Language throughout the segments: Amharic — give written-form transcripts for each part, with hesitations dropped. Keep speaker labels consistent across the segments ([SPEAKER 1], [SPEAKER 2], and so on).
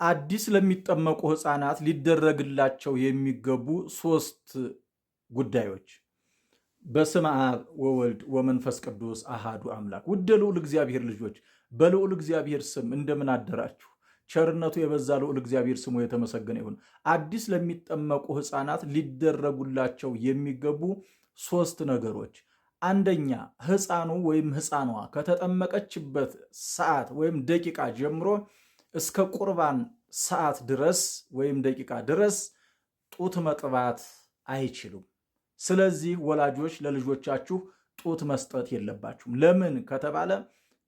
[SPEAKER 1] አዲስ ለሚጠመቁ ሕፃናት ሊደረግላቸው የሚገቡ 3 ጉዳዮች። በስመ አብ ወወልድ ወመንፈስ ቅዱስ አሃዱ አምላክ። ውድ ልዑል እግዚአብሔር ልጆች በልዑል እግዚአብሔር ስም እንደምን አደራችሁ? ቸርነቱ የበዛ ልዑል እግዚአብሔር ስሙ የተመሰገነ ይሁን። አዲስ ለሚጠመቁ ሕፃናት ሊደረጉላቸው የሚገቡ 3 ነገሮች። አንደኛ፣ ሕፃኑ ወይም ሕፃኗ ከተጠመቀችበት ሰዓት ወይም ደቂቃ ጀምሮ እስከ ቁርባን ሰዓት ድረስ ወይም ደቂቃ ድረስ ጡት መጥባት አይችሉም። ስለዚህ ወላጆች ለልጆቻችሁ ጡት መስጠት የለባችሁም። ለምን ከተባለ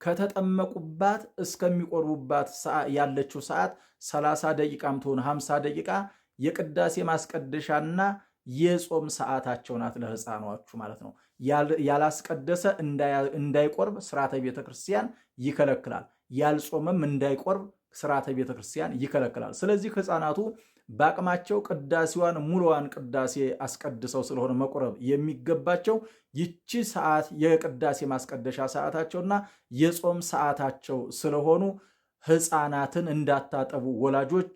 [SPEAKER 1] ከተጠመቁባት እስከሚቆርቡባት ያለችው ሰዓት 30 ደቂቃም ትሆን 50 ደቂቃ የቅዳሴ ማስቀደሻና የጾም ሰዓታቸው ናት ለሕፃኗቹ ማለት ነው። ያላስቀደሰ እንዳይቆርብ ስርዓተ ቤተክርስቲያን ይከለክላል። ያልጾመም እንዳይቆርብ ስርዓተ ቤተክርስቲያን ይከለክላል። ስለዚህ ሕፃናቱ በአቅማቸው ቅዳሴዋን ሙሉዋን ቅዳሴ አስቀድሰው ስለሆነ መቁረብ የሚገባቸው ይቺ ሰዓት የቅዳሴ ማስቀደሻ ሰዓታቸውና የጾም ሰዓታቸው ስለሆኑ ሕፃናትን እንዳታጠቡ ወላጆች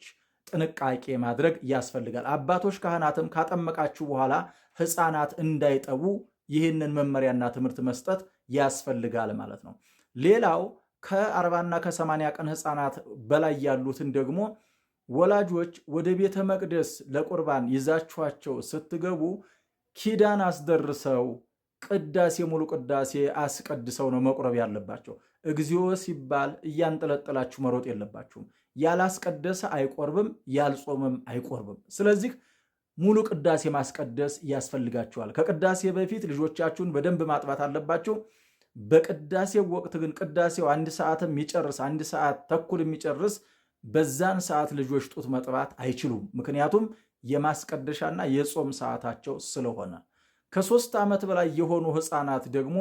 [SPEAKER 1] ጥንቃቄ ማድረግ ያስፈልጋል። አባቶች ካህናትም ካጠመቃችሁ በኋላ ሕፃናት እንዳይጠቡ ይህንን መመሪያና ትምህርት መስጠት ያስፈልጋል ማለት ነው። ሌላው ከ40ና ከ80 ቀን ሕፃናት በላይ ያሉትን ደግሞ ወላጆች ወደ ቤተ መቅደስ ለቁርባን ይዛችኋቸው ስትገቡ ኪዳን አስደርሰው ቅዳሴ ሙሉ ቅዳሴ አስቀድሰው ነው መቁረብ ያለባቸው። እግዚኦ ሲባል እያንጠለጠላችሁ መሮጥ የለባችሁም። ያላስቀደሰ አይቆርብም፣ ያልጾመም አይቆርብም። ስለዚህ ሙሉ ቅዳሴ ማስቀደስ ያስፈልጋችኋል። ከቅዳሴ በፊት ልጆቻችሁን በደንብ ማጥባት አለባችሁ። በቅዳሴ ወቅት ግን ቅዳሴው 1 ሰዓትም የሚጨርስ 1 ሰዓት ተኩል የሚጨርስ በዛን ሰዓት ልጆች ጡት መጥባት አይችሉም። ምክንያቱም የማስቀደሻና የጾም ሰዓታቸው ስለሆነ። ከ3 ዓመት በላይ የሆኑ ሕፃናት ደግሞ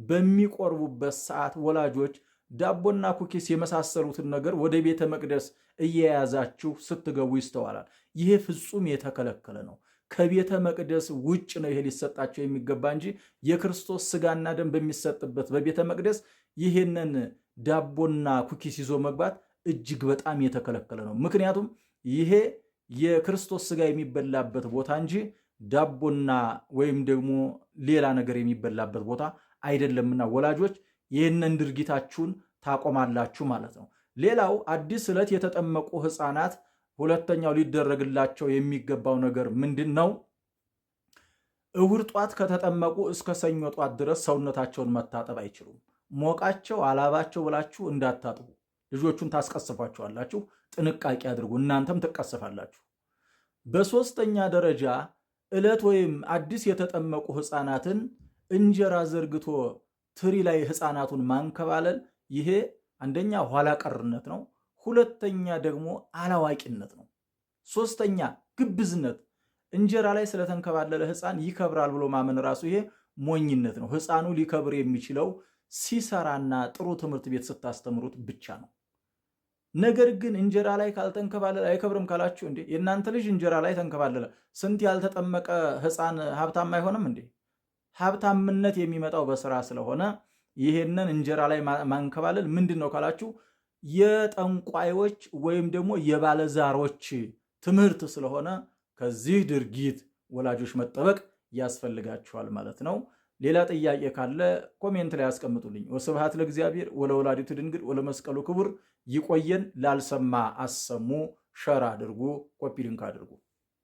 [SPEAKER 1] በሚቆርቡበት ሰዓት ወላጆች ዳቦና ኩኪስ የመሳሰሉትን ነገር ወደ ቤተ መቅደስ እየያዛችሁ ስትገቡ ይስተዋላል። ይሄ ፍጹም የተከለከለ ነው። ከቤተ መቅደስ ውጭ ነው ይሄ ሊሰጣቸው የሚገባ እንጂ የክርስቶስ ስጋና ደም በሚሰጥበት በቤተ መቅደስ ይህንን ዳቦና ኩኪስ ይዞ መግባት እጅግ በጣም የተከለከለ ነው። ምክንያቱም ይሄ የክርስቶስ ስጋ የሚበላበት ቦታ እንጂ ዳቦና ወይም ደግሞ ሌላ ነገር የሚበላበት ቦታ አይደለምና ወላጆች ይህንን ድርጊታችሁን ታቆማላችሁ ማለት ነው። ሌላው አዲስ ዕለት የተጠመቁ ሕፃናት ሁለተኛው ሊደረግላቸው የሚገባው ነገር ምንድን ነው? እሁድ ጧት ከተጠመቁ እስከ ሰኞ ጧት ድረስ ሰውነታቸውን መታጠብ አይችሉም። ሞቃቸው አላባቸው ብላችሁ እንዳታጥቡ። ልጆቹን ታስቀስፏቸዋላችሁ። ጥንቃቄ አድርጉ፣ እናንተም ትቀስፋላችሁ። በሶስተኛ ደረጃ ዕለት ወይም አዲስ የተጠመቁ ሕፃናትን እንጀራ ዘርግቶ ትሪ ላይ ሕፃናቱን ማንከባለል ይሄ አንደኛ ኋላ ቀርነት ነው፣ ሁለተኛ ደግሞ አላዋቂነት ነው፣ ሶስተኛ ግብዝነት። እንጀራ ላይ ስለተንከባለለ ሕፃን ይከብራል ብሎ ማመን ራሱ ይሄ ሞኝነት ነው። ሕፃኑ ሊከብር የሚችለው ሲሰራና ጥሩ ትምህርት ቤት ስታስተምሩት ብቻ ነው። ነገር ግን እንጀራ ላይ ካልተንከባለለ አይከብርም ካላችሁ እንዴ የእናንተ ልጅ እንጀራ ላይ ተንከባለለ፣ ስንት ያልተጠመቀ ሕፃን ሀብታም አይሆንም እንዴ? ሀብታምነት የሚመጣው በስራ ስለሆነ ይሄንን እንጀራ ላይ ማንከባለል ምንድን ነው ካላችሁ የጠንቋዮች ወይም ደግሞ የባለዛሮች ትምህርት ስለሆነ ከዚህ ድርጊት ወላጆች መጠበቅ ያስፈልጋቸዋል ማለት ነው። ሌላ ጥያቄ ካለ ኮሜንት ላይ ያስቀምጡልኝ። ወስብሐት ለእግዚአብሔር ወለወላዲቱ ድንግል ወለመስቀሉ ክቡር። ይቆየን። ላልሰማ አሰሙ። ሸር አድርጉ፣ ኮፒ ሊንክ አድርጉ።